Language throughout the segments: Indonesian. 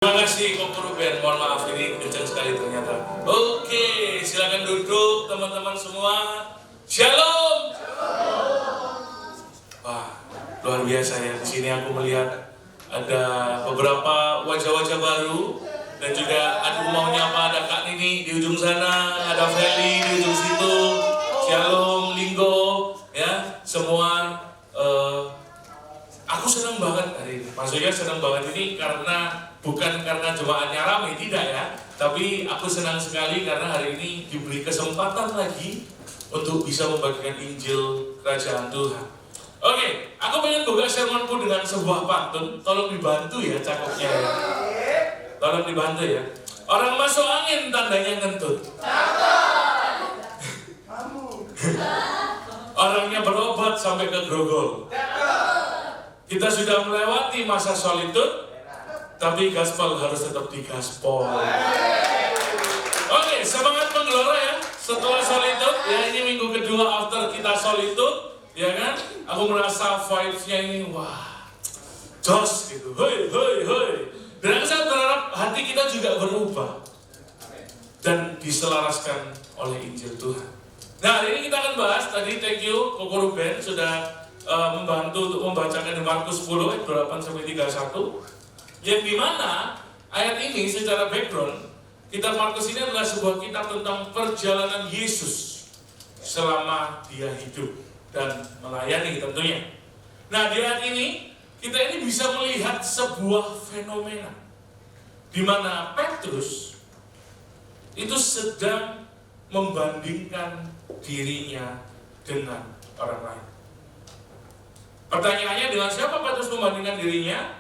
Terima kasih Koko Ruben, mohon maaf ini kencang sekali ternyata. Oke, silakan duduk teman-teman semua. Shalom. Wah, luar biasa ya. Di sini aku melihat ada beberapa wajah-wajah baru dan juga aduh mau nyapa ada Kak Nini di ujung sana, ada Feli di ujung situ. Shalom, Linggo, ya semua. Aku senang banget hari ini. Maksudnya senang banget ini bukan karena jemaatnya ramai, tidak ya. Tapi aku senang sekali karena hari ini diberi kesempatan lagi untuk bisa membagikan Injil Kerajaan Tuhan. Oke, aku pengen buka sermonku dengan sebuah pantun. Tolong dibantu ya cakepnya ya. Tolong dibantu ya. Orang masuk angin tandanya ngentut. Orangnya berobat sampai ke grogol. Kita sudah melewati masa solitude, tapi gaspol harus tetap digaspol. Oke, semangat penggelora ya. Setelah solitude, ya ini minggu kedua after kita solitude, ya kan? Aku merasa vibes-nya ini, wah, jos gitu. Hoi, hoi, hoi. Dan saya berharap hati kita juga berubah dan diselaraskan oleh Injil Tuhan. Nah, hari ini kita akan bahas, tadi thank you Koko Ruben sudah membantu untuk membacakan di Markus 10 ayat 28-31, yang dimana ayat ini secara background kitab Markus ini adalah sebuah kitab tentang perjalanan Yesus selama dia hidup dan melayani tentunya. Nah, di ayat ini kita ini bisa melihat sebuah fenomena di mana Petrus itu sedang membandingkan dirinya dengan orang lain. Pertanyaannya, dengan siapa Petrus membandingkan dirinya?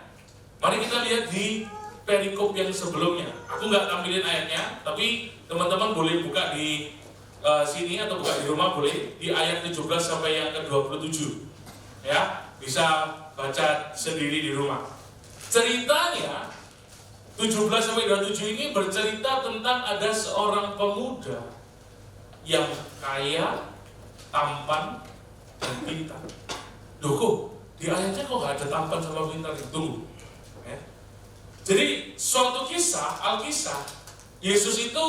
Mari kita lihat di perikop yang sebelumnya. Aku nggak tampilin ayatnya, tapi teman-teman boleh buka di sini atau buka di rumah boleh, di ayat 17 sampai yang ke-27. Ya, bisa baca sendiri di rumah. Ceritanya 17 sampai 27 ini bercerita tentang ada seorang pemuda yang kaya, tampan, dan pintar. Loh kok, di ayatnya kok gak ada tampan sama pintar? Tunggu ya. Jadi suatu kisah, Alkisah, Yesus itu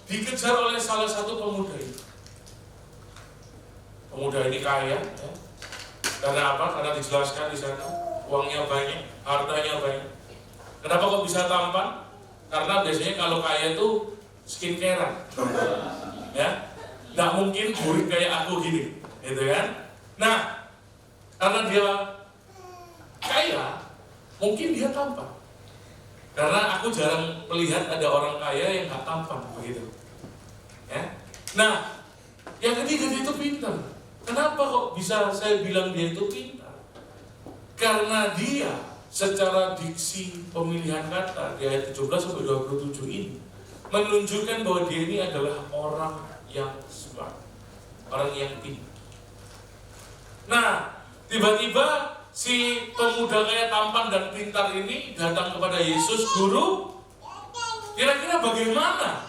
dikejar oleh salah satu pemuda ini. Pemuda ini kaya ya. Karena apa? Karena dijelaskan di sana uangnya banyak, hartanya banyak. Kenapa kok bisa tampan? Karena biasanya kalau kaya itu skincare ya. Nggak mungkin burik kayak aku gini, gitu kan? Nah, karena dia kaya, mungkin dia tampan. Karena aku jarang melihat ada orang kaya yang nggak tampan, begitu. Ya. Nah, yang ketiga dia itu pintar. Kenapa kok bisa saya bilang dia itu pintar? Karena dia secara diksi pemilihan kata di ayat 17-27 ini menunjukkan bahwa dia ini adalah orang yang smart, orang yang pintar. Nah, tiba-tiba si pemuda kaya tampan dan pintar ini datang kepada Yesus, Guru, kira-kira bagaimana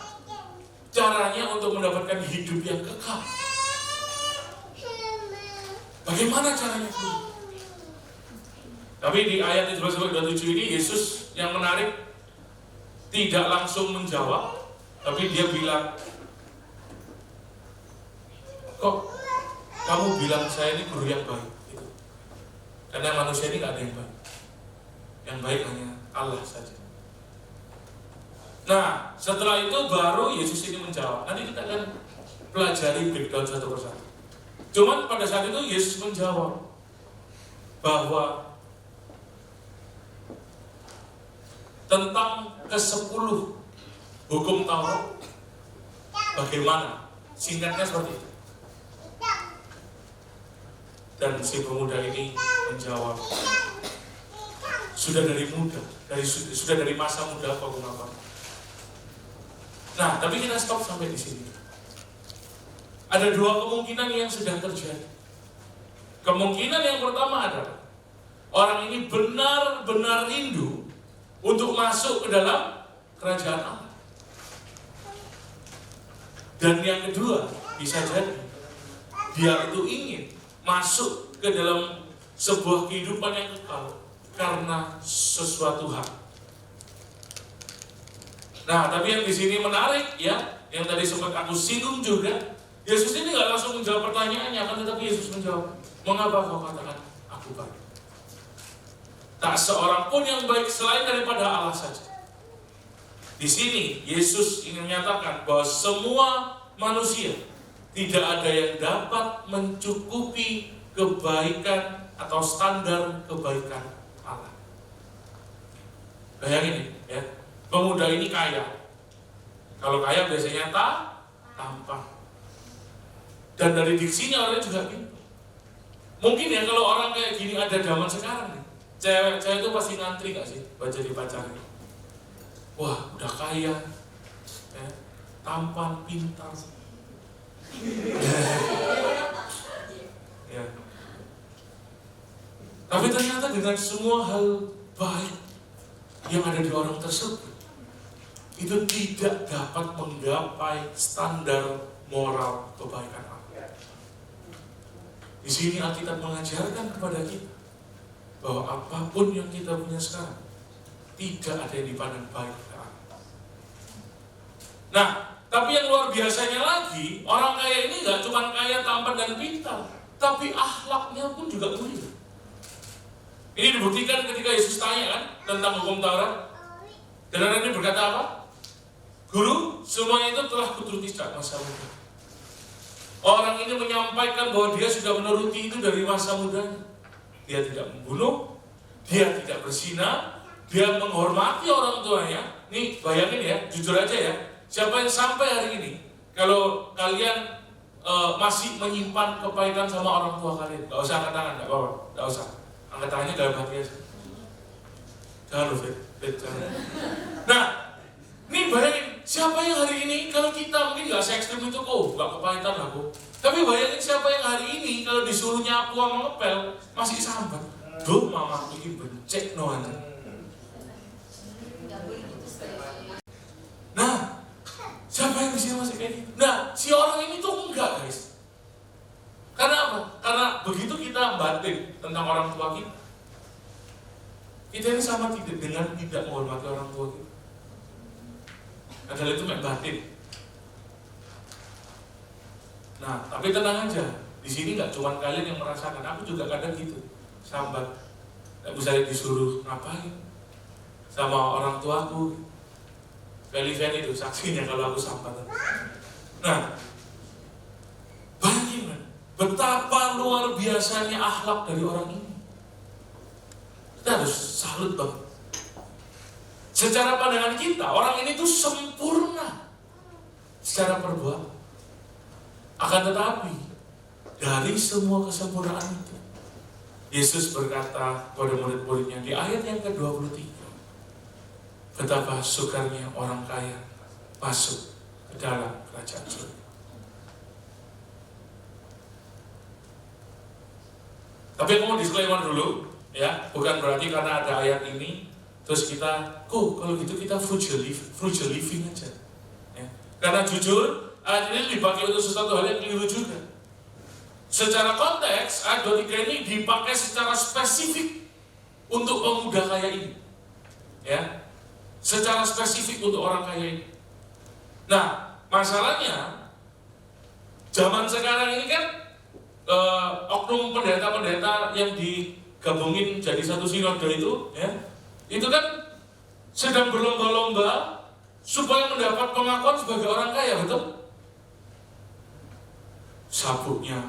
caranya untuk mendapatkan hidup yang kekal? Bagaimana caranya, Guru? Tapi di ayat 17-27 ini Yesus yang menarik tidak langsung menjawab, tapi dia bilang, kok kamu bilang saya ini guru yang baik gitu. Karena manusia ini gak ada yang baik. Yang baik hanya Allah saja. Nah, setelah itu baru Yesus ini menjawab. Nanti kita akan pelajari breakdown satu persatu. Cuman pada saat itu Yesus menjawab bahwa tentang ke-10 hukum Taurat bagaimana? Singkatnya seperti itu. Dan si pemuda ini menjawab, sudah dari muda, sudah dari masa muda aku mengapa. Nah, tapi kita stop sampai di sini. Ada dua kemungkinan yang sedang terjadi. Kemungkinan yang pertama adalah orang ini benar-benar rindu untuk masuk ke dalam kerajaan Allah. Dan yang kedua, bisa jadi dia itu ingin masuk ke dalam sebuah kehidupan yang kekal karena sesuatu hal. Nah, tapi yang di sini menarik ya, yang tadi sempat aku singgung juga, Yesus ini nggak langsung menjawab pertanyaannya, kan, tetapi Yesus menjawab, mengapa kau katakan aku baik? Tak seorang pun yang baik selain daripada Allah saja. Di sini Yesus ingin menyatakan bahwa semua manusia tidak ada yang dapat mencukupi kebaikan atau standar kebaikan Allah. Bayangin ya, pemuda ini kaya. Kalau kaya biasanya tampan. Dan dari diksinya orangnya juga pintar. Mungkin ya kalau orang kayak gini ada zaman sekarang nih, cewek itu pasti ngantri gak sih buat jadi pacarnya? Wah, udah kaya, ya, tampan, pintar. Ya. Tapi ternyata dengan semua hal baik yang ada di orang tersebut, itu tidak dapat menggapai standar moral kebaikan Allah. Di sini Alkitab mengajarkan kepada kita bahwa apapun yang kita punya sekarang tidak ada yang dipandang baik ke Allah. Nah, tapi yang luar biasanya lagi, orang kaya ini nggak cuma kaya, tampan dan pintar, tapi akhlaknya pun juga mulia. Ini dibuktikan ketika Yesus tanya kan tentang hukum Taurat. Dan orang ini berkata apa? Guru, semuanya itu telah kuturuti sejak masa muda. Orang ini menyampaikan bahwa dia sudah menuruti itu dari masa mudanya. Dia tidak membunuh, dia tidak berzina, dia menghormati orang tuanya. Nih bayangin ya, jujur aja ya, siapa yang sampai hari ini kalau kalian masih menyimpan kebaikan sama orang tua kalian, gak usah angkat tangan, gak apa-apa, gak usah. Angkat tangannya dalam hati aja. Jangan lupa, jangan. Nah, nih bayangin, siapa yang hari ini kalau kita mungkin gak se-ekstrim itu kok, gak kepahitan aku. Tapi bayangin siapa yang hari ini kalau disuruh nyapu sama ngepel masih sambat. Duh, mama ini becek no aja. Nah, siapa yang bisa masih kayak gitu? Nah, si orang ini tuh enggak, guys. Karena apa? Karena begitu kita batin tentang orang tua kita, kita ini sama dengan tidak menghormati orang tua kita. Padahal itu batin. Nah, tapi tenang aja. Di sini nggak cuma kalian yang merasakan, aku juga kadang gitu, sambat. Misalnya disuruh ngapain sama orang tuaku. Beliven itu saksinya kalau aku sambat. Nah, bayangin betapa luar biasanya akhlak dari orang ini. Kita harus salut banget. Secara pandangan kita, orang ini tuh sempurna secara perbuatan. Akan tetapi, dari semua kesempurnaan itu, Yesus berkata kepada murid-muridnya di ayat yang ke-23, betapa sukarnya orang kaya masuk ke dalam kerajaan surga. Tapi aku mau disclaimer dulu, ya, bukan berarti karena ada ayat ini terus kita, kalau gitu kita frugal living aja. Ya. Karena jujur, ayat ini dipakai untuk sesuatu hal yang keliru juga. Secara konteks, ayat 23 ini dipakai secara spesifik untuk pemuda kaya ini. Ya. Secara spesifik untuk orang kaya ini. Nah, masalahnya zaman sekarang ini kan oknum pendeta-pendeta yang digabungin jadi satu sinode itu, ya, itu kan sedang berlomba-lomba supaya mendapat pengakuan sebagai orang kaya, betul? Sabuknya,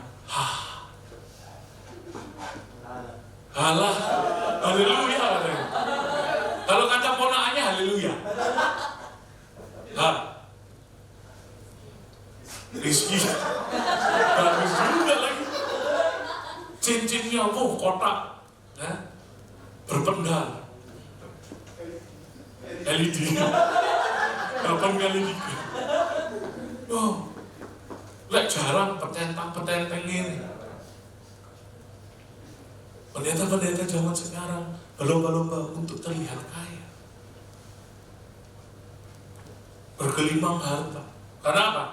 halah, haleluya. Kalau kata ponakannya haleluya. Rizki bagus juga lagi. Cincinnya kotak, ya, berpendal LED 8x3. Lek jarang petentang-petenteng ini. Pendeta-pendeta zaman sekarang berlomba-lomba untuk terlihat kaya, bergelimang harta. Karena apa?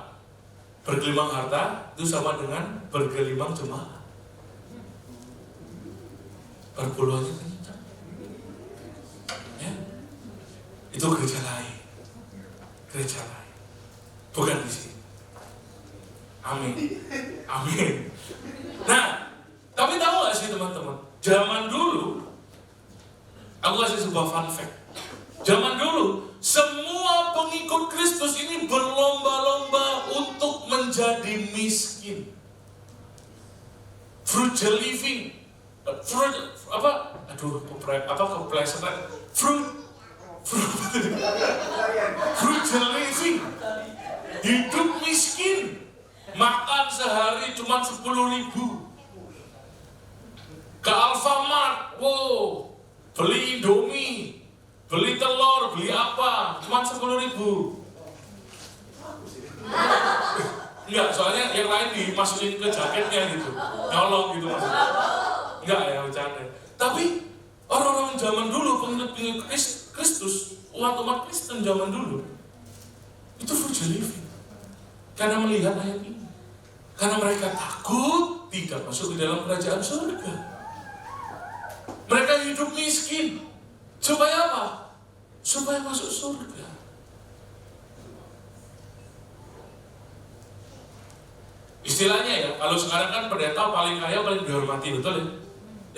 Bergelimang harta itu sama dengan bergelimang jemaat. Perpuluhannya kencang. Ya. Itu gereja lain. fact. Zaman dulu, semua pengikut Kristus ini berlomba-lomba untuk menjadi miskin. Frugal living. Frugal living. Hidup miskin. Makan sehari cuma 10.000. Ke Alfamart, wow, beli Indomie, beli telur, beli apa, cuma 10.000. Enggak, soalnya yang lain dimasukin ke jaketnya gitu, nyolong gitu maksudnya. Enggak ya, bercanda. Tapi orang-orang zaman dulu, pengikut Kristus, umat-umat Kristen zaman dulu, itu frugal living. Karena melihat ayat ini. Karena mereka takut tidak masuk ke dalam kerajaan surga. Mereka hidup miskin. Supaya apa? Supaya masuk surga. Istilahnya ya, kalau sekarang kan pendeta paling kaya paling dihormati, betul ya?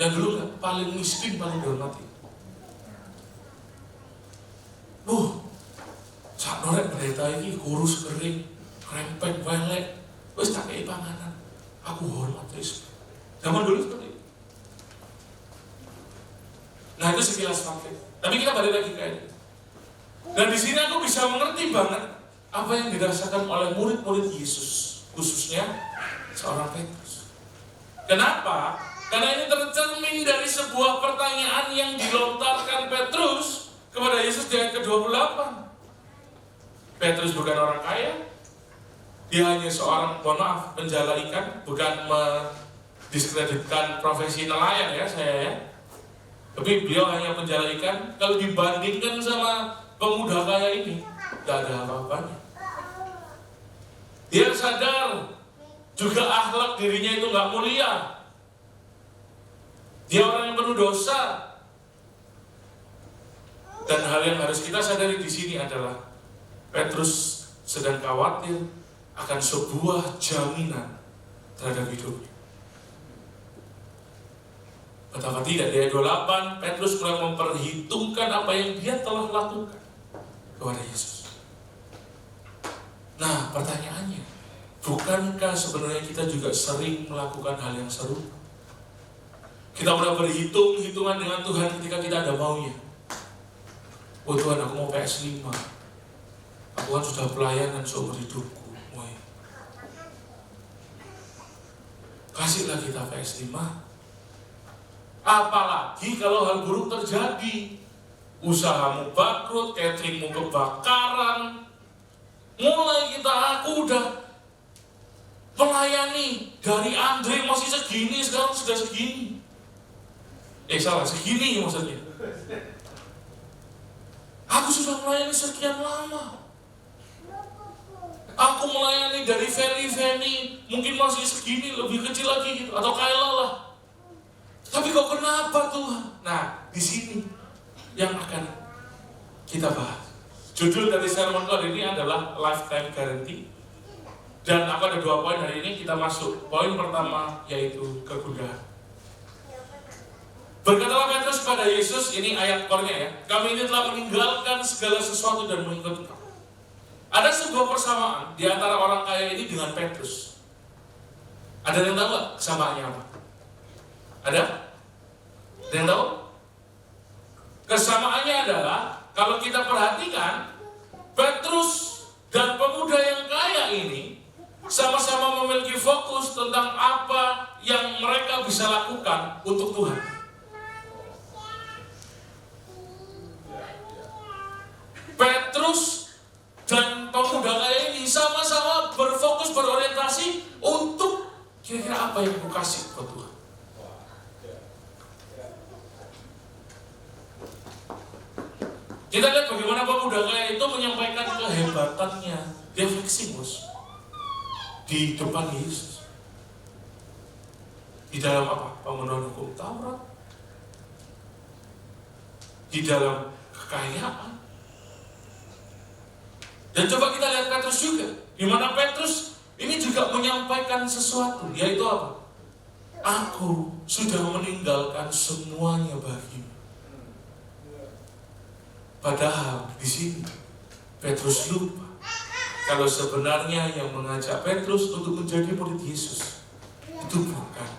Yang dulu kan paling miskin paling dihormati. Sak norek pendeta ini kurus kering, krempeng, welek, wis tak kei panganan. Aku hormat wis. Zaman dulu seperti itu. Nah itu sekilas fakta. Tapi kita balik lagi ke ini. Dan di sini aku bisa mengerti banget apa yang dirasakan oleh murid-murid Yesus, khususnya seorang Petrus. Kenapa? Karena ini tercermin dari sebuah pertanyaan yang dilontarkan Petrus kepada Yesus di ayat ke-28. Petrus bukan orang kaya. Dia hanya seorang, penjala ikan, bukan mendiskreditkan profesi nelayan ya saya ya. Tapi beliau hanya penjala ikan. Kalau dibandingkan sama pemuda kaya ini, gak ada apa-apanya. Dia sadar juga akhlak dirinya itu gak mulia. Dia orang yang penuh dosa. Dan hal yang harus kita sadari di sini adalah Petrus sedang khawatir akan sebuah jaminan terhadap hidupnya. Betapa tidak, di ayat 28 Petrus mulai memperhitungkan apa yang dia telah lakukan kepada Yesus. Nah pertanyaannya, bukankah sebenarnya kita juga sering melakukan hal yang seru? Kita udah berhitung-hitungan dengan Tuhan ketika kita ada maunya. Oh Tuhan, aku mau PS5. Aku kan sudah pelayanan seumur hidupku. Kasihlah kita PS5. Apalagi kalau hal buruk terjadi, usahamu bangkrut, cateringmu kebakaran, mulai aku udah melayani dari Andre masih segini, sekarang sudah segini. Segini maksudnya. Aku sudah melayani sekian lama. Aku melayani dari Feni, mungkin masih segini, lebih kecil lagi gitu, atau Kayla lah. Tapi kok kenapa Tuhan? Nah, di sini yang akan kita bahas. Judul dari sermon kali ini adalah Lifetime Guarantee. Dan aku ada 2 poin hari ini, kita masuk. Poin pertama yaitu kegundahan. Berkatalah Petrus kepada Yesus, ini ayat core-nya ya. Kami ini telah meninggalkan segala sesuatu dan mengikut Engkau. Ada sebuah persamaan di antara orang kaya ini dengan Petrus. Ada yang tahu nggak kesamaannya apa? Ada? Ada yang tahu? Kesamaannya adalah kalau kita perhatikan Petrus dan pemuda yang kaya ini sama-sama memiliki fokus tentang apa yang mereka bisa lakukan untuk Tuhan. Petrus dan pemuda kaya ini sama-sama berfokus, berorientasi untuk kira-kira apa yang aku kasih buat Tuhan. Kita lihat bagaimana pemuda kaya itu menyampaikan kehebatannya, dia fleksimus di depan Yesus. Di dalam apa? Pemenuhan hukum Taurat, di dalam kekayaan. Dan coba kita lihat Petrus juga, di mana Petrus ini juga menyampaikan sesuatu, yaitu apa? Aku sudah meninggalkan semuanya bagimu. Padahal di sini Petrus lupa kalau sebenarnya yang mengajak Petrus untuk menjadi murid Yesus itu bukan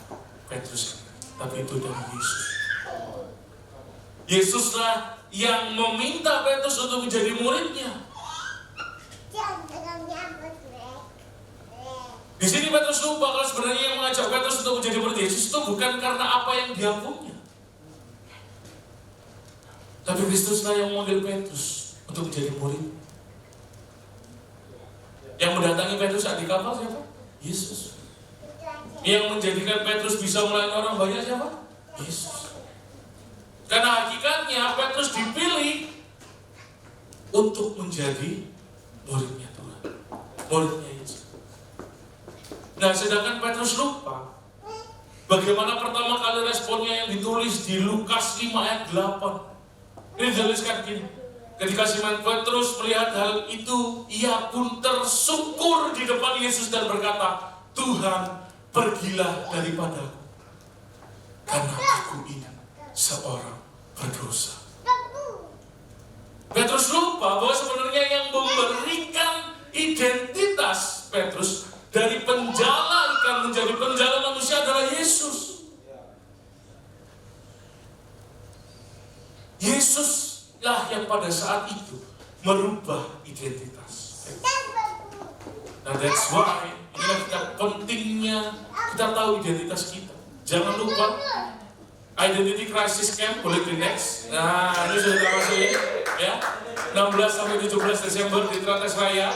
Petrus, tapi itu dari Yesus. Yesuslah yang meminta Petrus untuk menjadi muridnya. Di sini Petrus lupa kalau sebenarnya yang mengajak Petrus untuk menjadi murid Yesus itu bukan karena apa yang dia punya, tapi Kristuslah yang memanggil Petrus untuk menjadi murid. Yang mendatangi Petrus saat di kapal siapa? Yesus. Yang menjadikan Petrus bisa melayani orang banyak siapa? Yesus. Karena hakikatnya Petrus dipilih untuk menjadi muridnya Tuhan, muridnya Yesus. Nah, sedangkan Petrus lupa bagaimana pertama kali responnya yang ditulis di Lukas 5 ayat 8. Ini dituliskan gini, ketika Simon Petrus melihat hal itu, ia pun tersungkur di depan Yesus dan berkata, Tuhan, pergilah daripadaku, karena aku ini seorang berdosa. Petrus lupa bahwa sebenarnya yang memberikan identitas Petrus dari penjala ikan menjadi penjala manusia adalah Yesus. Yesuslah yang pada saat itu merubah identitas. Nah, that's why inilah kita pentingnya kita tahu identitas kita. Jangan lupa Identity Crisis Camp, boleh di next. Nah, ini sudah kita masukin ya. 16 sampai 17 Desember di Trates Raya.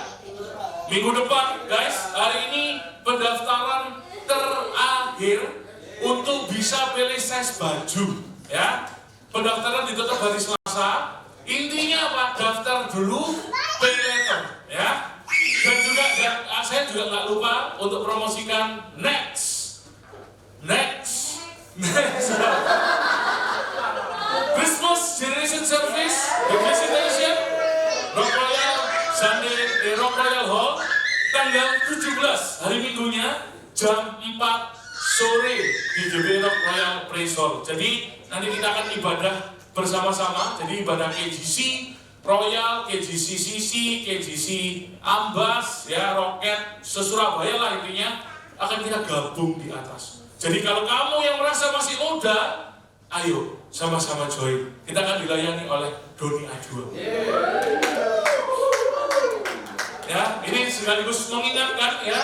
Minggu depan, guys, hari ini pendaftaran terakhir untuk bisa pilih size baju ya. Pendaftaran ditutup hari Selasa. Intinya apa? Daftar dulu, pay later, ya. Dan juga saya juga nggak lupa untuk promosikan next Christmas Generation Service, the visitation, Rock Royal Sunday di Rock Royal Hall, tanggal 17 hari Minggunya jam 4 sore di GBI Rock Royal Praise Hall. Jadi nanti kita akan ibadah bersama-sama. Jadi ibadah KGC Royal, KGC CC, KGC Ambas, ya Roket, se-Surabaya lah intinya akan kita gabung di atas. Jadi kalau kamu yang merasa masih muda, ayo sama-sama join. Kita akan dilayani oleh Doni Ajwa. Ya, ini sekaligus mengingatkan ya,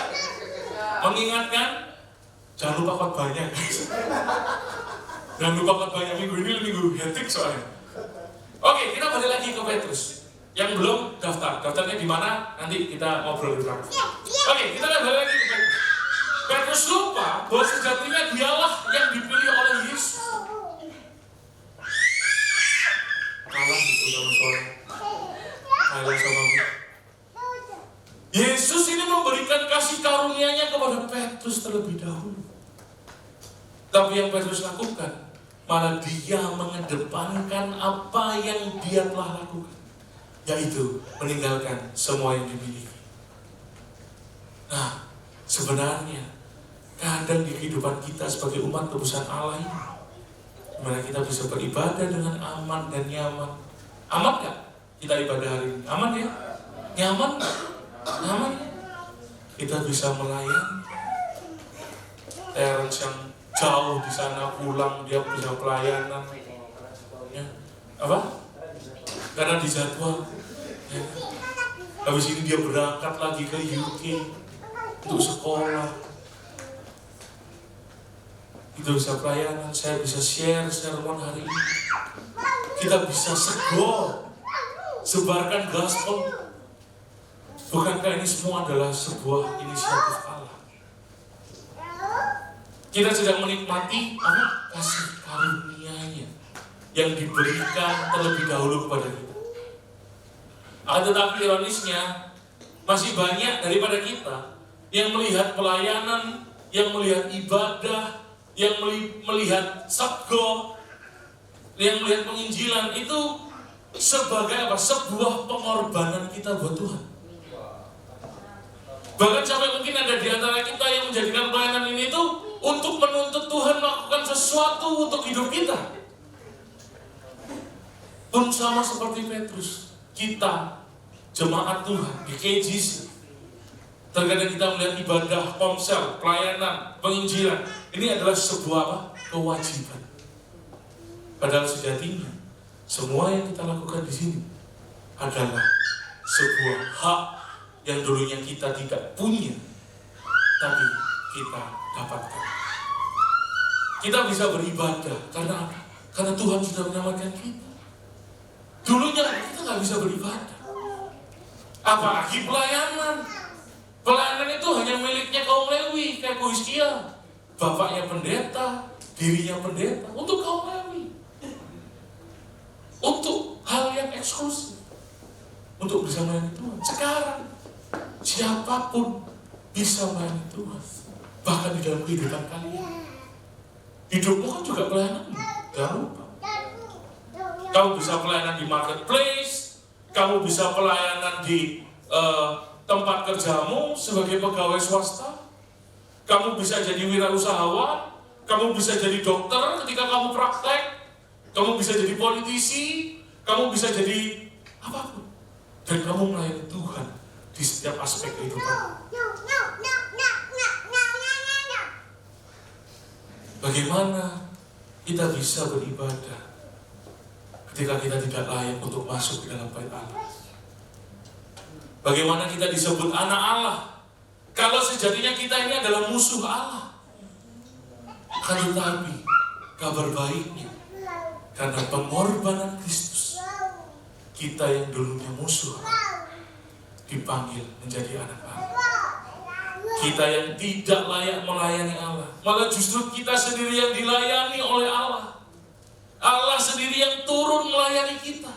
jangan lupa khotbahnya. Jangan lupa khotbahnya minggu ini minggu hektik soalnya. Oke, kita balik lagi ke Petrus. Yang belum daftar, daftarnya di mana? Nanti kita ngobrol di belakang. Oke, kita balik lagi ke Petrus. Petrus lupa bahwa sejatinya dialah yang dipilih oleh Yesus. Kalah itu sama soalnya. Kalah sama aku. Yesus ini memberikan kasih karunia-Nya kepada Petrus terlebih dahulu. Tapi yang Petrus lakukan, malah dia mengedepankan apa yang dia telah lakukan, yaitu meninggalkan semua yang dimiliki. Nah, sebenarnya kadang di kehidupan kita sebagai umat tebusan Allah ini, dimana kita bisa beribadah dengan aman dan nyaman. Aman gak kita ibadah hari ini? Aman ya? Nyaman gak? Nyaman. Kita bisa melayani. Terence yang jauh di sana pulang, dia bisa pelayanan. Ya. Apa? Karena dijadwal. Ya. Habis ini dia berangkat lagi ke UK untuk sekolah. Kita bisa pelayanan, saya bisa share sermon hari ini. Kita bisa sebarkan gospel. Bukankah ini semua adalah sebuah inisiatif Allah? Kita sedang menikmati apa? Kasih karunia-Nya yang diberikan terlebih dahulu kepada kita. Akan tetapi ironisnya, masih banyak daripada kita yang melihat pelayanan, yang melihat ibadah, yang melihat sego, yang melihat penginjilan itu sebagai apa? Sebuah pengorbanan kita buat Tuhan. Bahkan sampai mungkin ada di antara kita yang menjadikan pelayanan ini itu untuk menuntut Tuhan melakukan sesuatu untuk hidup kita. pun sama seperti Petrus. Kita, jemaat Tuhan, GKJC, terkadang kita melihat ibadah, komsel, pelayanan, penginjilan, ini adalah sebuah apa? Kewajiban. Padahal sejatinya, semua yang kita lakukan di sini adalah sebuah hak yang dulunya kita tidak punya, tapi kita dapatkan. Kita bisa beribadah karena apa? Karena Tuhan sudah menyelamatkan kita. Dulunya kita nggak bisa beribadah, apalagi pelayanan. Pelayanan itu hanya miliknya kaum Lewi, kayak Hizkia, bapaknya pendeta, dirinya pendeta, untuk kaum Lewi, untuk hal yang eksklusif, untuk bisa melayani Tuhan. Sekarang siapapun bisa melayani Tuhan, bahkan di dalam kehidupan kalian. Hidupmu kan juga pelayanan, jangan lupa. Kamu bisa pelayanan di marketplace, kamu bisa pelayanan di tempat kerjamu sebagai pegawai swasta, kamu bisa jadi wirausahawan, kamu bisa jadi dokter ketika kamu praktek, kamu bisa jadi politisi, kamu bisa jadi apapun, dan kamu melayani Tuhan di setiap aspek kehidupan. Bagaimana kita bisa beribadah ketika kita tidak layak untuk masuk ke dalam bait Allah? Bagaimana kita disebut anak Allah kalau sejatinya kita ini adalah musuh Allah? Akan tetapi kabar baiknya, karena pengorbanan Kristus, kita yang dulunya musuh Allah dipanggil menjadi anak Allah. Kita yang tidak layak melayani Allah, malah justru kita sendiri yang dilayani oleh Allah. Allah sendiri yang turun melayani kita.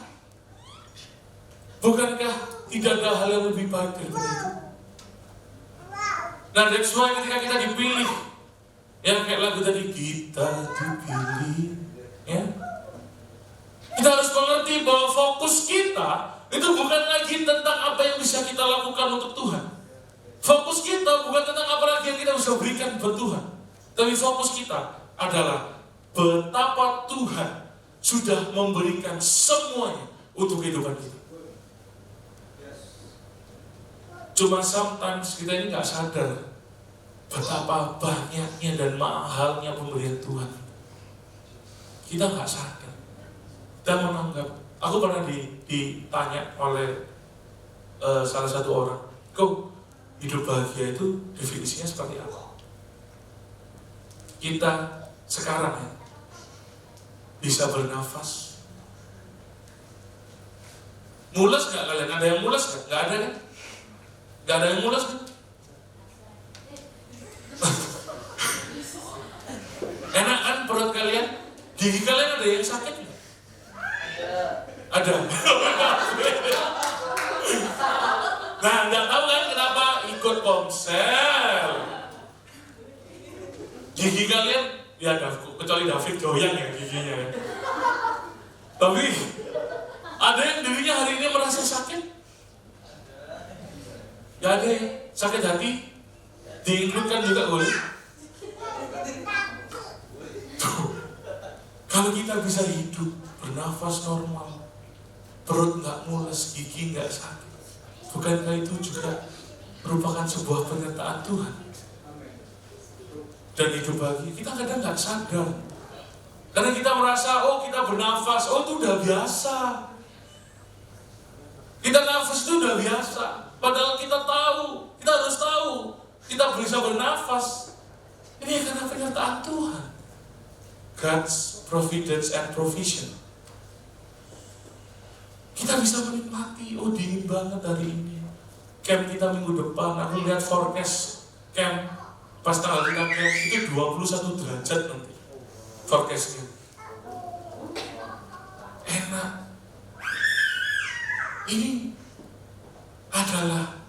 Bukankah tidak ada hal yang lebih baik daripada itu? Nah, that's why ketika kita dipilih, yang kayak lagu tadi, kita dipilih, ya, kita harus mengerti bahwa fokus kita itu bukan lagi tentang apa yang bisa kita lakukan untuk Tuhan. Fokus kita bukan tentang apa lagi yang kita bisa berikan buat Tuhan, tapi fokus kita adalah betapa Tuhan sudah memberikan semuanya untuk kehidupan kita. Cuma sometimes kita ini gak sadar betapa banyaknya dan mahalnya pemberian Tuhan. Kita gak sadar. Dan menganggap, aku pernah ditanya oleh salah satu orang, kok hidup bahagia itu definisinya seperti apa? Kita sekarang ya, bisa bernafas. Mules gak kalian? Ada yang mules gak? Gak ada kan? Gak ada yang mules kan? Enak kan perut kalian? Gigi kalian ada yang sakit gak? Ada. Nah, gak tahu kan kenapa ikut komsel? Gigi kalian, ya kecuali David doyan ya giginya ya. Tapi ada yang dirinya hari ini merasa sakit? Gak ada ya? Sakit hati? Diinginkan juga boleh? Kalau kita bisa hidup, bernafas normal, perut gak mules, gigi gak sakit, bukankah itu juga merupakan sebuah penyertaan Tuhan? Dan hidup bahagia, kita kadang gak sadar. Karena kita merasa, oh kita bernafas, oh itu udah biasa. Kita nafas itu udah biasa. Padahal kita tahu, kita harus tahu, kita bisa bernafas. Ini karena penyertaan Tuhan. God's providence and provision. Kita bisa menikmati, oh dingin banget hari ini. Camp kita minggu depan, aku lihat forecast camp pas tanggal kita camp itu 21 derajat nanti forecastnya. Enak. Ini adalah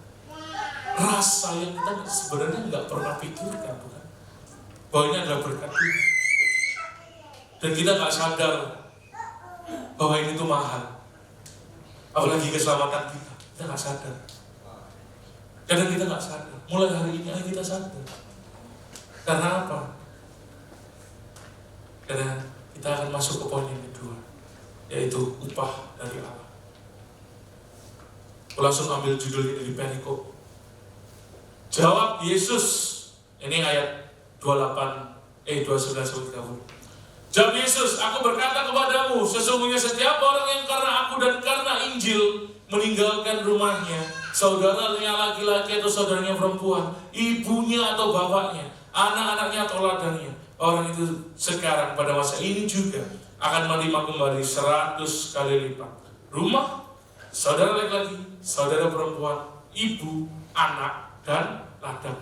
rasa yang kita sebenarnya nggak pernah pikirkan, bukan? Bahwa ini adalah berkat Tuhan. Dan kita nggak sadar bahwa ini tuh mahal. Apalagi keselamatan kita nggak sadar. Kadang kita nggak sadar. Mulai hari ini ayo kita sadar. Karena apa? Karena kita akan masuk ke poin yang kedua. yaitu upah dari Allah. Aku langsung ambil judulnya dari perikop. Jawab Yesus, ini ayat 29-30. Jawab Yesus, aku berkata kepadamu, sesungguhnya setiap orang yang karena aku dan karena Injil meninggalkan rumahnya, saudaranya laki-laki atau saudaranya perempuan, ibunya atau bapaknya, anak-anaknya atau ladangnya, orang itu sekarang pada masa ini juga akan menerima kembali 100 kali lipat. Rumah, saudara laki-laki, saudara perempuan, ibu, anak, dan ladang.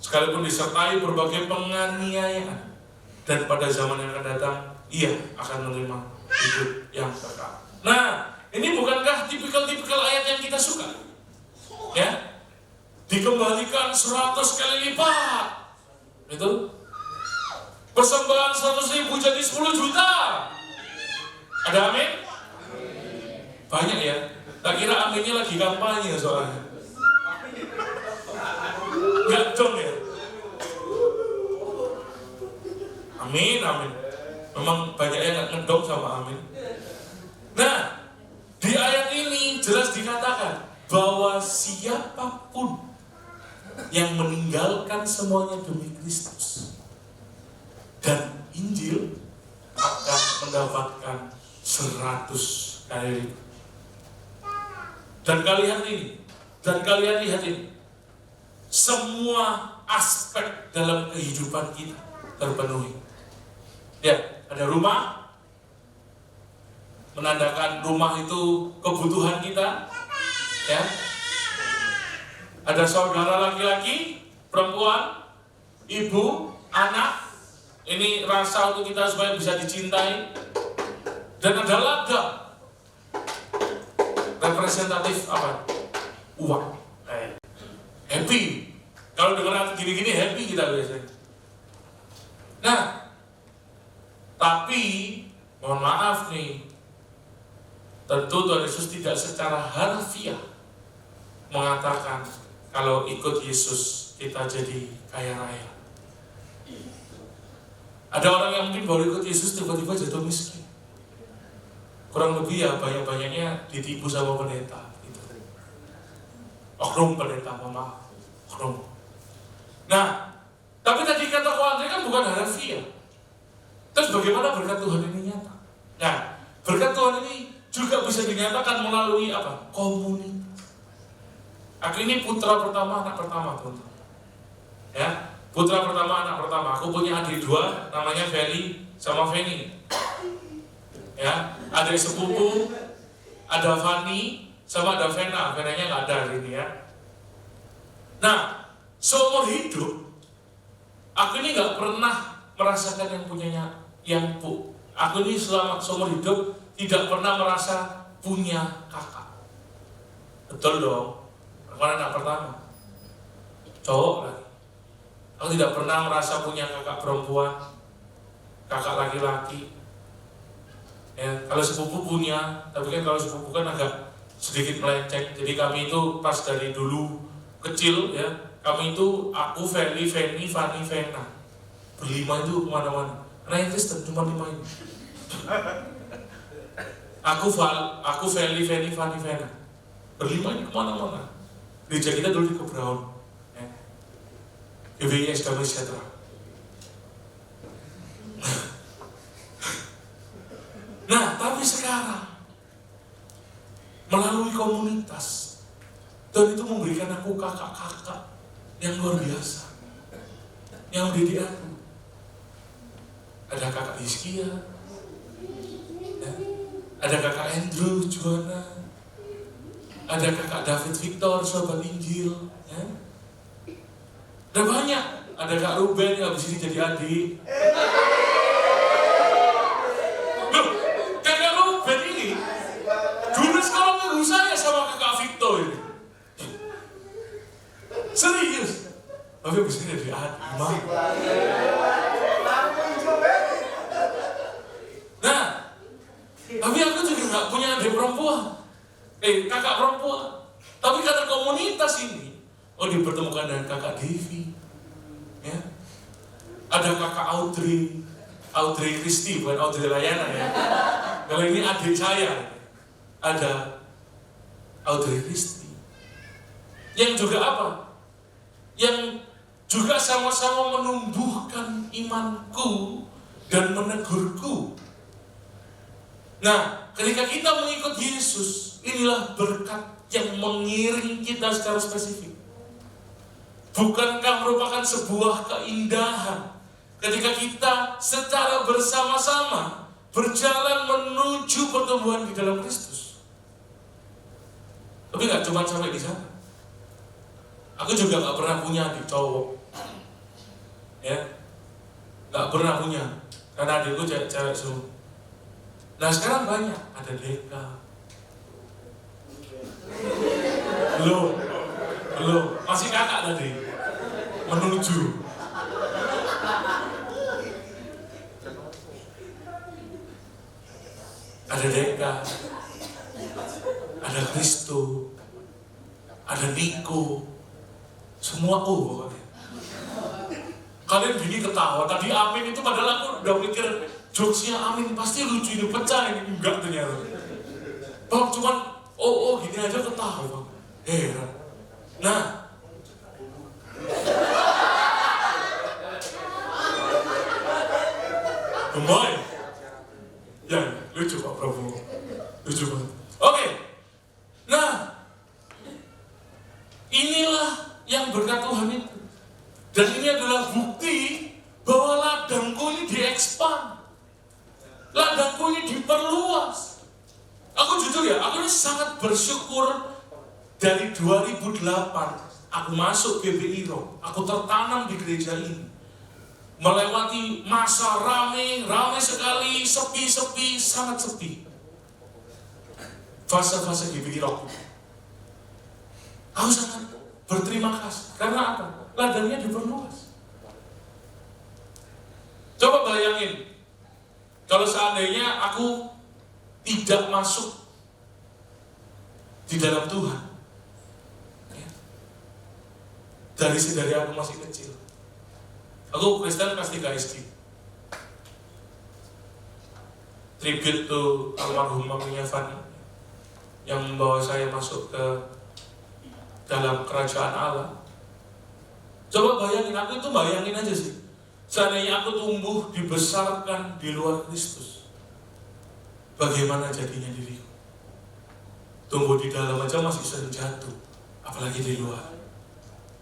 Sekalipun disertai berbagai penganiayaan. Dan pada zaman yang akan datang, ia akan menerima hidup yang kekal. Nah, ini bukankah tipikal-tipikal ayat yang kita suka? Ya, dikembalikan 100 kali lipat. Itu persembahan 100.000 jadi 10 juta. Ada amin? Banyak ya. Tak kira aminnya lagi kampanye soalnya. Gak dong ya. Amin, amin. Memang banyak yang gak ngedong sama amin. Nah, di ayat ini jelas dikatakan bahwa siapapun yang meninggalkan semuanya demi Kristus dan Injil akan mendapatkan 100 kali lipat. Dan kalian lihat ini, semua aspek dalam kehidupan kita terpenuhi. Ya, ada rumah, menandakan rumah itu kebutuhan kita. Ya, ada saudara laki-laki, perempuan, ibu, anak. Ini rasa untuk kita supaya bisa dicintai. Dan ada ladang, representatif apa? Uang. Happy. Kalau dengar gini-gini happy kita biasanya. Nah, tapi mohon maaf nih, tentu Tuhan Yesus tidak secara harfiah mengatakan kalau ikut Yesus kita jadi kaya raya. Ada orang yang mungkin baru ikut Yesus tiba-tiba jatuh miskin. Kurang lebih ya banyak-banyaknya ditipu sama pendeta. Gitu. Oknum pendeta, mama. Oknum. Nah, tapi tadi kata Ko Andre kan bukan harfiah. Terus bagaimana berkat Tuhan ini nyata? Nah, berkat Tuhan ini juga bisa dinyatakan melalui apa? Komunitas. Aku ini putra pertama, anak pertama, teman-teman. Ya, putra pertama, anak pertama. Aku punya adik 2, namanya Feli sama Feni. Ya, adik sepupu, ada Fani sama ada Vena. Venanya nggak ada hari ini ya. Nah, seumur hidup, aku ini nggak pernah merasakan yang punyanya aku ini selama seumur hidup tidak pernah merasa punya kakak. Betul dong. Aku anak pertama, cowok lagi. Aku tidak pernah merasa punya kakak perempuan, kakak laki-laki. Ya, kalau sepupu punya, tapi kan kalau sepupu kan agak sedikit melenceng. Jadi kami itu pas dari dulu kecil ya, kami itu aku, Feli, Feni, Fani, Vena. Berlima itu kemana-mana. Karena yang Kristen cuma 5 ini. Aku, Feli, Feni, Fani, Vena. Berlima ini kemana-mana. Gereja kita dulu di Kebraun. Ya. GBIS Damai Sejahtera. Nah, tapi sekarang melalui komunitas, Tuhan itu memberikan aku kakak-kakak yang luar biasa, yang mendidik aku. Ada kakak Hizkia, ya. Ada kakak Andrew, Juana, ada kakak David Victor, sahabat Injil, ya. Ada banyak, ada kak Ruben yang habis ini jadi adik. Loh, kakak Ruben ini dulu sekolah minggu saya sama kakak Victor ini. Serius, tapi habis ini jadi adik. Nah, tapi aku juga gak punya adik perempuan, kakak perempuan. Tapi karena komunitas ini, dipertemukan dengan kakak Devi, ya. Ada kakak Audrey Christy, bukan Audrey Layana ya. Kalau ini adik saya, ada Audrey Christy. Yang juga apa? Yang juga sama-sama menumbuhkan imanku dan menegurku. Nah, ketika kita mengikut Yesus, inilah berkat yang mengiring kita secara spesifik. Bukankah merupakan sebuah keindahan ketika kita secara bersama-sama berjalan menuju pertumbuhan di dalam Kristus? Tapi gak cuma sampai di sana. Aku juga gak pernah punya adik cowok, ya, gak pernah punya, karena adikku cewek semua. Nah sekarang banyak, ada Deka. Belum, masih kakak tadi, menuju. Ada Deka, ada Kristo, ada Niko, semua pokoknya. Kalian gini ketawa, tadi amin itu padahal aku udah mikir jokesnya amin pasti lucu ini, pecah ini, enggak ternyata. Bang cuman gini aja ketawa bang, heran. Nah, gemoy, yang lucu Pak Prabowo, lucu banget. Oke, nah inilah yang berkat Tuhan itu. Dan ini adalah bukti bahwa ladangku ini diekspan. Ladangku ini diperluas. Aku jujur ya, aku ini sangat bersyukur dari 2008 aku masuk GBI Rock. Aku tertanam di gereja ini. Melewati masa rame sekali, sepi, sangat sepi. Fase-fase GBI Rock. Aku sangat berterima kasih. Karena apa? Ladangnya diperluas. Coba bayangin, kalau seandainya aku tidak masuk di dalam Tuhan, ya, dari aku masih kecil. Aku Kristen pasti KSG. Tribute to almarhum maminya Fanny yang membawa saya masuk ke dalam kerajaan Allah. Coba bayangin, aku itu bayangin aja sih. Seandainya aku tumbuh, dibesarkan di luar Kristus, bagaimana jadinya diriku? Tumbuh di dalam aja masih sering jatuh, apalagi di luar.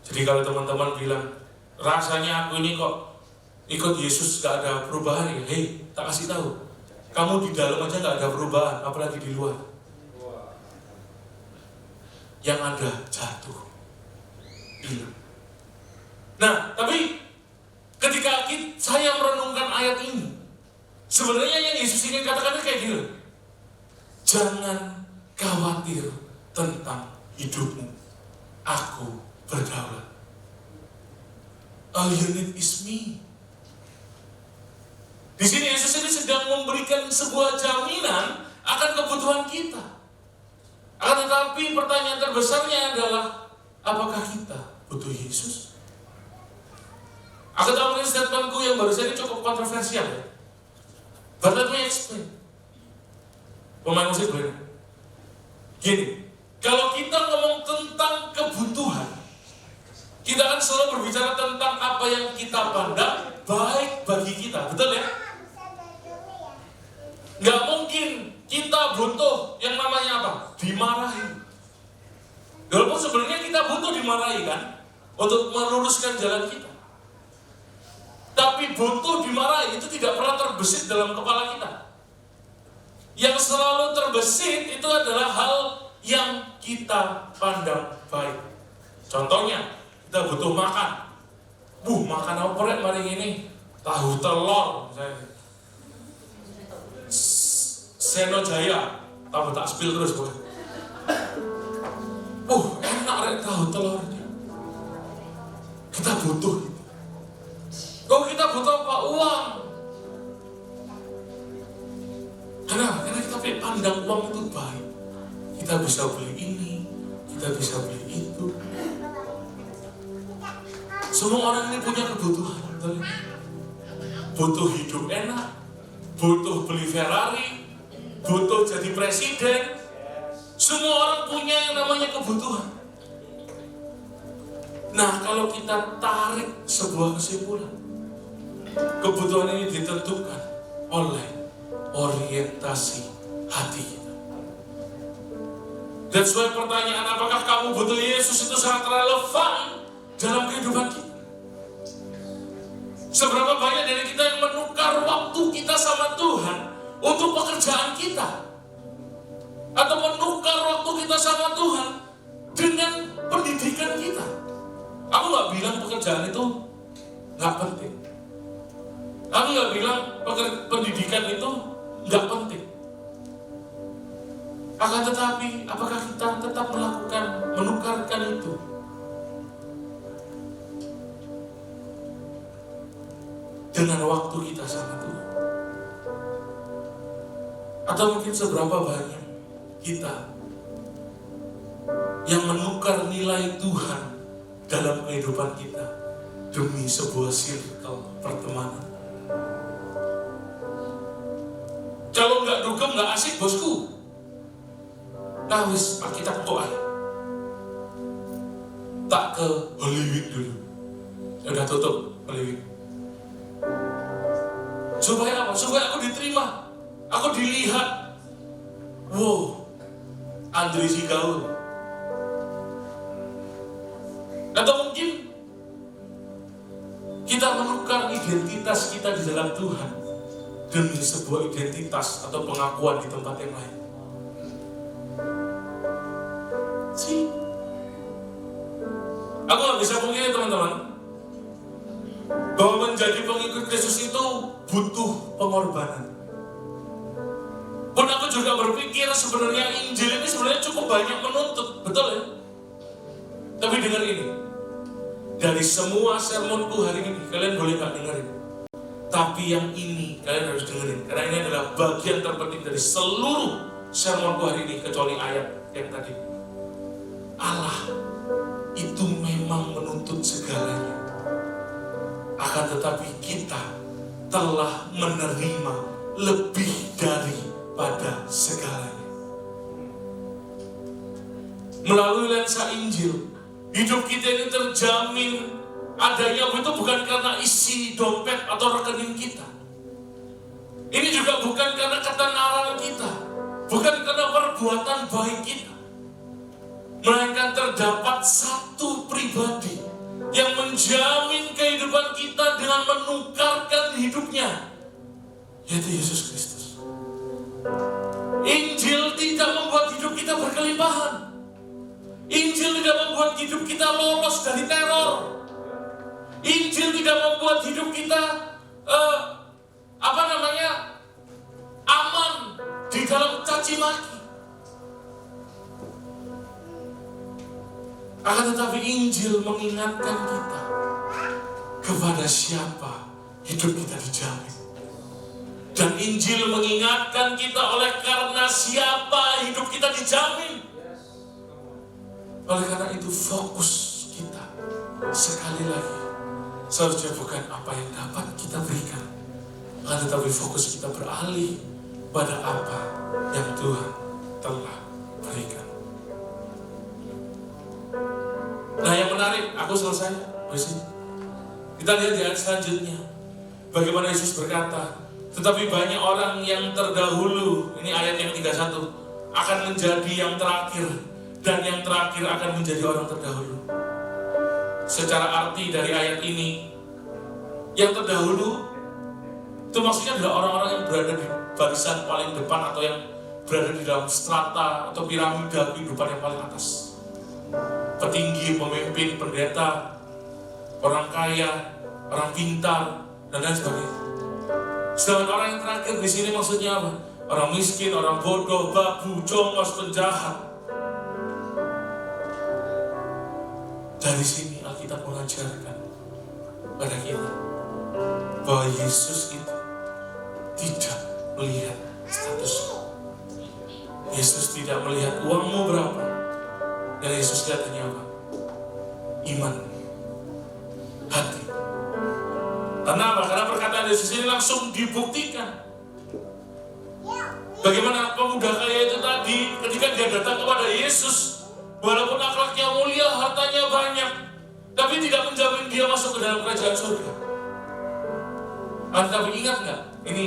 Jadi kalau teman-teman bilang, rasanya aku ini kok ikut Yesus gak ada perubahan ya, hei, tak kasih tahu. Kamu di dalam aja gak ada perubahan, apalagi di luar. Yang ada jatuh, hilang. Nah, tapi ketika saya merenungkan ayat ini, sebenarnya yang Yesus ingin katakan kayak gini. Jangan khawatir tentang hidupmu. Aku berdaulat. All you need is me. Di sini Yesus ini sedang memberikan sebuah jaminan akan kebutuhan kita. Akan tetapi pertanyaan terbesarnya adalah, apakah kita butuh Yesus? Aku tahu mungkin statementku yang barusan ini cukup kontroversial ya. But let me explain. Pemain musik boleh. Gini, kalau kita ngomong tentang kebutuhan, kita akan selalu berbicara tentang apa yang kita pandang baik bagi kita, betul ya? Gak mungkin kita butuh yang namanya apa? Dimarahi. Walaupun sebenarnya kita butuh dimarahi kan, untuk meluruskan jalan kita. Tapi butuh dimarahi itu tidak pernah terbesit dalam kepala kita. Yang selalu terbesit itu adalah hal yang kita pandang baik. Contohnya, kita butuh makan. Makan apa rek mari ini? Tahu telur misalnya. Seno Jaya, tahu tak spill terus boleh. Enak rek tahu telur. Kita butuh itu. Kita butuh apa? Uang. Karena kita pandang uang itu baik. Kita bisa beli ini, kita bisa beli itu. Semua orang ini punya kebutuhan. Butuh hidup enak, butuh beli Ferrari, butuh jadi presiden. Semua orang punya yang namanya kebutuhan. Nah, kalau kita tarik sebuah kesimpulan, kebutuhan ini ditentukan oleh orientasi hati kita. Dan sesuai pertanyaan apakah kamu butuh Yesus itu sangat relevan dalam kehidupan kita. Seberapa banyak dari kita yang menukar waktu kita sama Tuhan untuk pekerjaan kita, atau menukar waktu kita sama Tuhan dengan pendidikan kita. Aku gak bilang pekerjaan itu gak penting. Aku gak bilang pendidikan itu gak penting. Akan tetapi, apakah kita tetap menukarkan itu dengan waktu kita sama Tuhan? Atau mungkin seberapa banyak kita yang menukar nilai Tuhan dalam kehidupan kita demi sebuah circle pertemanan? Kalau nggak dugem nggak asik bosku. Nah wis Alkitab kok aja. Tak ke Hollywood dulu. Udah tutup Hollywood. Supaya apa? Supaya aku diterima, aku dilihat. Wow, Andri Sigaul. Atau mungkin kita menukar identitas kita di dalam Tuhan demi sebuah identitas atau pengakuan di tempat yang lain. Aku gak bisa pungkiri teman-teman, bahwa menjadi pengikut Yesus itu butuh pengorbanan. Pun aku juga berpikir sebenarnya Injil ini sebenarnya cukup banyak menuntut, betul ya? Tapi dengar ini, dari semua sermonku hari ini, kalian boleh gak dengerin, tapi yang ini kalian harus dengerin, karena ini adalah bagian terpenting dari seluruh sermonku hari ini, kecuali ayat yang tadi. Allah itu memang menuntut segalanya, akan tetapi kita telah menerima lebih daripada segalanya. Melalui lensa Injil, hidup kita ini terjamin adanya itu bukan karena isi dompet atau rekening kita. Ini juga bukan karena ketenaran kita, bukan karena perbuatan baik kita, melainkan terdapat satu pribadi yang menjamin kehidupan kita dengan menukarkan hidupnya, yaitu Yesus Kristus. Injil tidak membuat hidup kita berkelimpahan. Injil tidak membuat hidup kita lolos dari teror. Injil tidak membuat hidup kita aman di dalam caci maki. Akan tetapi Injil mengingatkan kita kepada siapa hidup kita dijamin. Dan Injil mengingatkan kita oleh karena siapa hidup kita dijamin. Oleh karena itu fokus kita sekali lagi seharusnya bukan apa yang dapat kita berikan, akan tetapi fokus kita beralih pada apa yang Tuhan telah berikan. Nah yang menarik, aku selesai. Kita lihat di ayat selanjutnya, bagaimana Yesus berkata, tetapi banyak orang yang terdahulu, ini ayat yang 31, akan menjadi yang terakhir, dan yang terakhir akan menjadi orang terdahulu. Secara arti dari ayat ini, yang terdahulu itu maksudnya adalah orang-orang yang berada di barisan paling depan, atau yang berada di dalam strata atau piramida kehidupan yang paling atas. Petinggi, pemimpin, pendeta, orang kaya, orang pintar, dan lain sebagainya. Sedangkan orang yang terakhir di sini maksudnya apa? Orang miskin, orang bodoh, babu, jongos, penjahat. Dari sini Alkitab mengajarkan pada kita bahwa Yesus itu tidak melihat statusmu. Yesus tidak melihat uangmu berapa. Dan Yesus lihat hanya apa? Iman, hati. Kenapa? Karena perkataan Yesus ini langsung dibuktikan Bagaimana pemuda kaya itu tadi ketika dia datang kepada Yesus, walaupun akhlaknya mulia, hartanya banyak, tapi tidak menjamin dia masuk ke dalam kerajaan surga. Tapi ingat nggak? Ini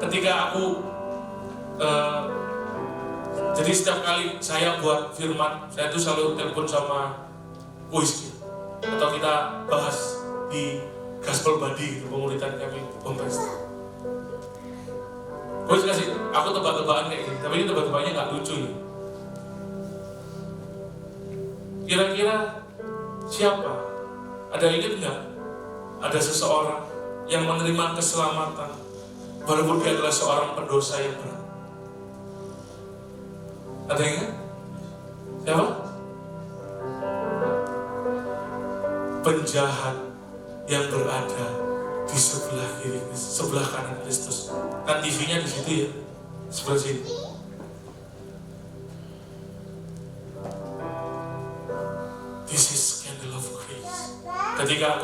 ketika aku jadi setiap kali saya buat firman, saya itu selalu telepon sama puisi atau kita bahas di Gospel Body, pemuritan kami Pembesta. Gue kasih, aku tebak-tebakan kayak gini, tapi ini tebak-tebakannya nggak lucu ya. Kira-kira siapa? Ada ingat nggak? Ada seseorang yang menerima keselamatan, walaupun dia adalah seorang pendosa yang berat. Ada yang ingat? Siapa? Penjahat yang berada di sebelah kiri, sebelah kanan Kristus. Kan TV-nya di situ ya, sebelah sini. This is scandal of grace. Ketika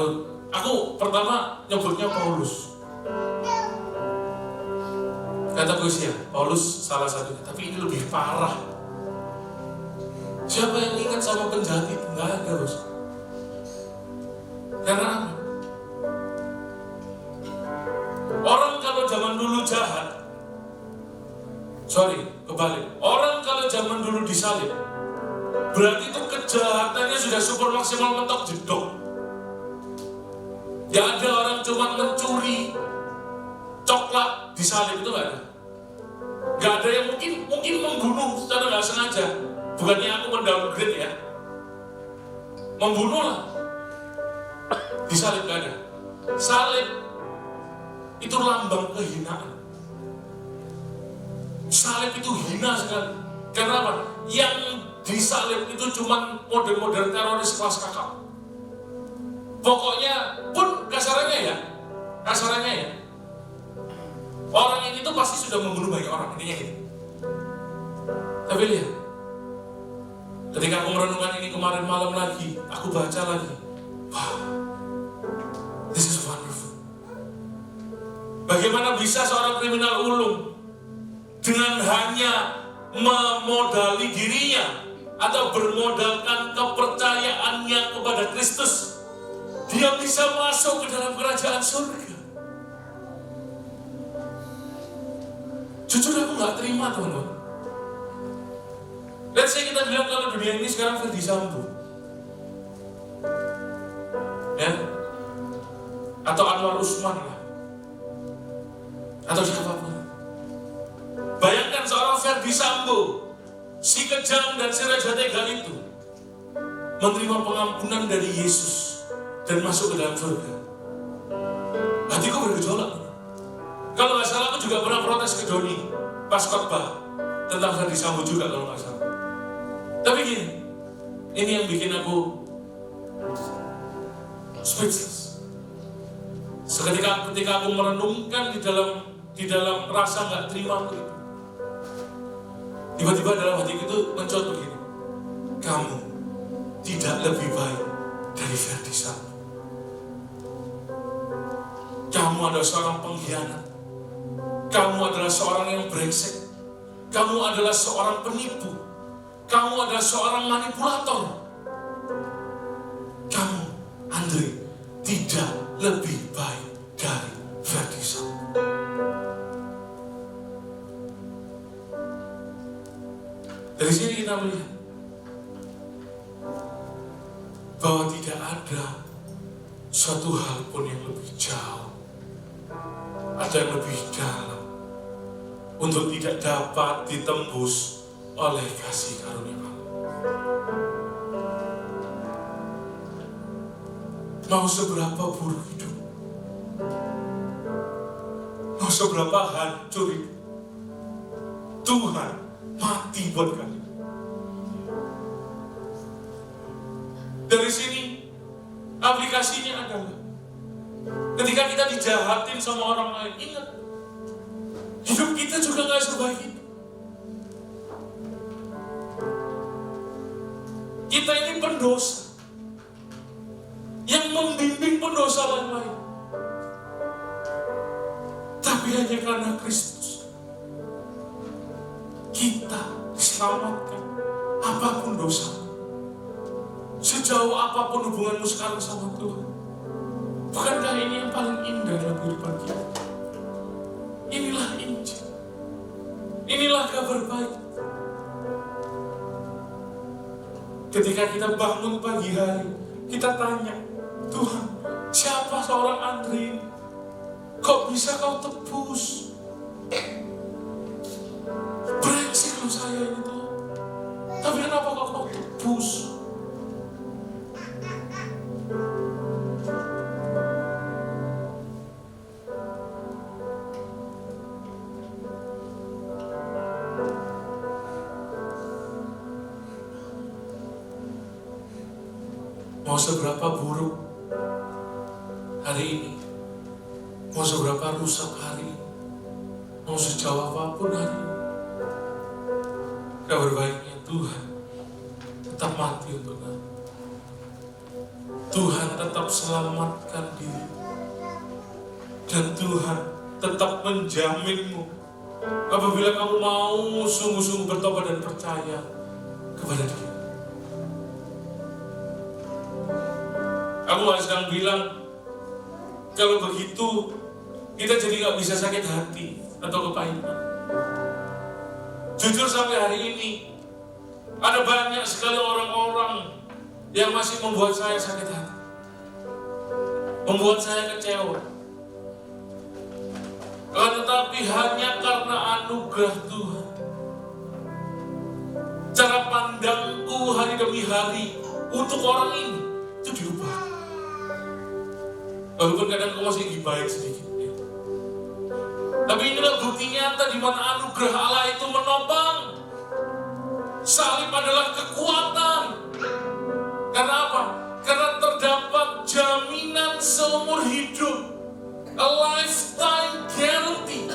aku pertama nyebutnya Paulus. Kata gue sih ya, Paulus salah satunya, tapi ini lebih parah. Siapa yang ingat sama penjahat itu? Nggak ada, bos. Karena orang kalau zaman dulu jahat, kebalik. Orang kalau zaman dulu disalib, berarti itu kejahatannya sudah super maksimal, mentok jedok. Ya ada orang cuma mencuri coklat disalib, itu nggak ada. Nggak ada yang mungkin membunuh secara nggak sengaja. Bukannya aku mendowngrade ya, membunuh lah. Disalib nggak ada. Salib itu lambang kehinaan. Salib itu hina sekali. Karena apa? Yang disalib itu cuma model-model teroris kelas kakap. Pokoknya pun kasarannya ya, orang ini tuh pasti sudah membunuh banyak orang, intinya gitu. Tapi lihat, ketika aku merenungkan ini kemarin malam lagi, aku baca lagi, wah, this is wonderful. Bagaimana bisa seorang kriminal ulung dengan hanya memodali dirinya atau bermodalkan kepercayaannya kepada Kristus, dia bisa masuk ke dalam kerajaan surga. Jujur aku gak terima, teman-teman. Let's say kita bilang kalau dunia ini sekarang Ferdy Sambo, ya, atau Anwar Usman lah, atau siapapun. Bayangkan seorang Ferdy Sambo, si kejam dan si raja tega itu menerima pengampunan dari Yesus dan masuk ke dalam surga. Hatiku bergejolak. Kalau nggak salah aku juga pernah protes ke Doni pas khotbah tentang Ferdy Sambo juga kalau nggak salah. Tapi gini, ini yang bikin aku speechless. Ketika aku merenungkan di dalam rasa nggak terima aku itu, tiba-tiba dalam hatiku itu mencontoh begini, kamu tidak lebih baik dari Ferdy Sambo. Kamu adalah seorang pengkhianat. Kamu adalah seorang yang brengsek. Kamu adalah seorang penipu. Kamu adalah seorang manipulator. Kamu, Andre, tidak lebih baik dari Ferdy Sambo. Dari sini kita melihat bahwa tidak ada suatu hal pun yang lebih jauh, ada yang lebih dalam untuk tidak dapat ditembus oleh kasih karunia Allah. Mau seberapa buruk hidup, mau seberapa hancur hidup, Tuhan mati buat kalian. Dari sini aplikasinya adalah ketika kita dijahatin sama orang lain, ingat, hidup kita juga gak sebaik itu. Kita ini pendosa yang membimbing pendosa lain. Tapi hanya karena Kristus diselamatkan. Apapun dosa, sejauh apapun hubunganmu sekarang sama Tuhan. Bukankah ini yang paling indah dalam kehidupan kita? Inilah Injil. Inilah kabar baik. Ketika kita bangun pagi hari, kita tanya, Tuhan, siapa seorang Andri ini? Kok bisa kau tebus? Brengsek loh saya ini Tuhan. Tapi kenapa kau tebus? Mau seberapa buruk hari ini, mau seberapa rusak hari ini, mau sejauh apapun hari ini, kabar baiknya Tuhan tetap mati untuk kamu. Tuhan tetap selamatkan diri, dan Tuhan tetap menjaminmu apabila kamu mau sungguh-sungguh bertobat dan percaya kepada Dia. Aku sedang bilang, kalau begitu kita jadi gak bisa sakit hati atau kepahitan. Jujur sampai hari ini ada banyak sekali orang-orang yang masih membuat saya sakit hati, membuat saya kecewa. Tetapi hanya karena anugerah Tuhan, cara pandangku hari demi hari untuk orang ini itu diubah. Walaupun kadang kau masih gibahin sedikit, ya. Tapi inilah bukti nyata di mana anugerah Allah itu menopang. Salib adalah kekuatan. Karena apa? Karena terdapat jaminan seumur hidup, a lifetime guarantee,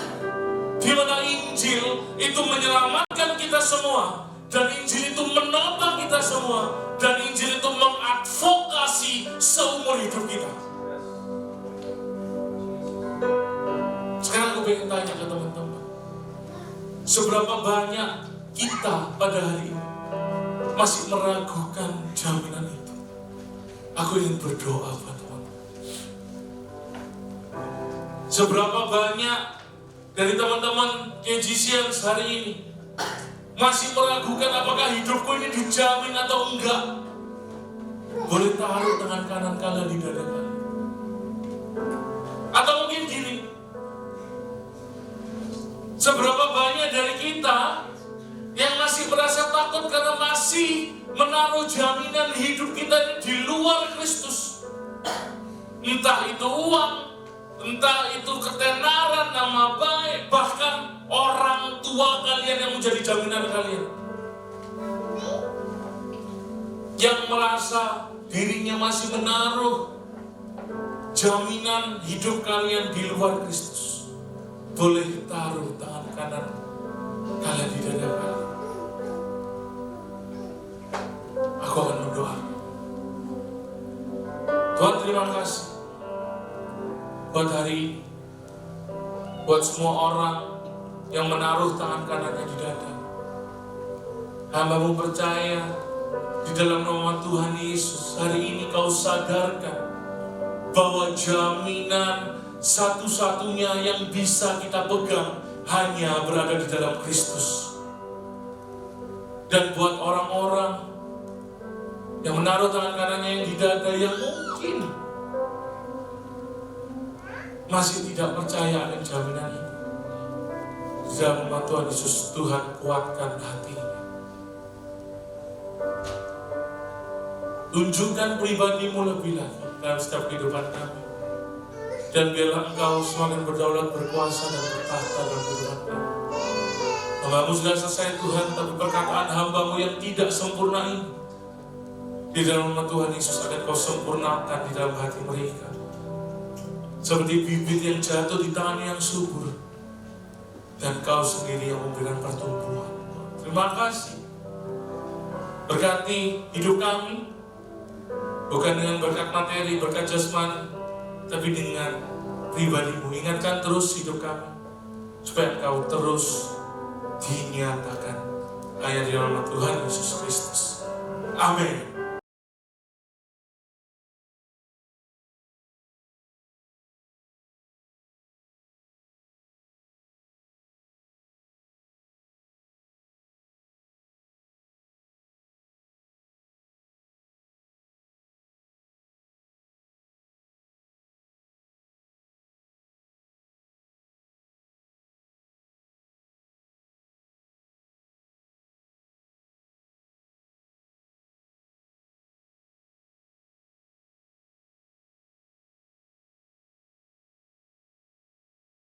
di mana Injil itu menyelamatkan kita semua, dan Injil itu menopang kita semua, dan Injil itu mengadvokasi seumur hidup kita. Sekarang aku pengen tanya ke teman-teman, seberapa banyak kita pada hari ini masih meragukan jaminan itu? Aku ingin berdoa buat teman-teman. Seberapa banyak dari teman-teman KGC hari ini masih meragukan apakah hidupku ini dijamin atau enggak? Boleh taruh tangan kanan kalian di dada kalian. Atau mungkin gini, seberapa banyak dari kita yang masih merasa takut karena masih menaruh jaminan hidup kita di luar Kristus? Entah itu uang, entah itu ketenaran, nama baik, bahkan orang tua kalian yang menjadi jaminan kalian. Yang merasa dirinya masih menaruh jaminan hidup kalian di luar Kristus, boleh taruh tangan kanan kalian di dada kalian. Aku akan berdoa. Tuhan, terima kasih buat hari ini, buat semua orang yang menaruh tangan kanannya di dada. Hamba-Mu percaya di dalam nama Tuhan Yesus, hari ini Kau sadarkan bahwa jaminan satu-satunya yang bisa kita pegang hanya berada di dalam Kristus. Dan buat orang-orang yang menaruh tangan kanannya yang di dada, yang mungkin masih tidak percaya akan jaminan ini, di dalam nama Tuhan Yesus, Tuhan kuatkan hatinya. Tunjukkan pribadi-Mu lebih lagi dalam setiap kehidupan kami. Dan biarlah Engkau semakin berdaulat, berkuasa, dan bertahta dalam kehidupan kami. Hamba-Mu sudah selesai Tuhan, tapi perkataan hamba-Mu yang tidak sempurna ini, di dalam nama Tuhan Yesus akan Kau sempurnakan di dalam hati mereka. Seperti bibit yang jatuh di tangan yang subur, dan Kau sendiri yang memberikan pertumbuhan. Terima kasih. Berkati hidup kami, bukan dengan berkat materi, berkat jasmani, tapi dengan pribadi-Mu. Ingatkan terus hidup kami, supaya Engkau terus dinyatakan hanya di nama Tuhan Yesus Kristus. Amin.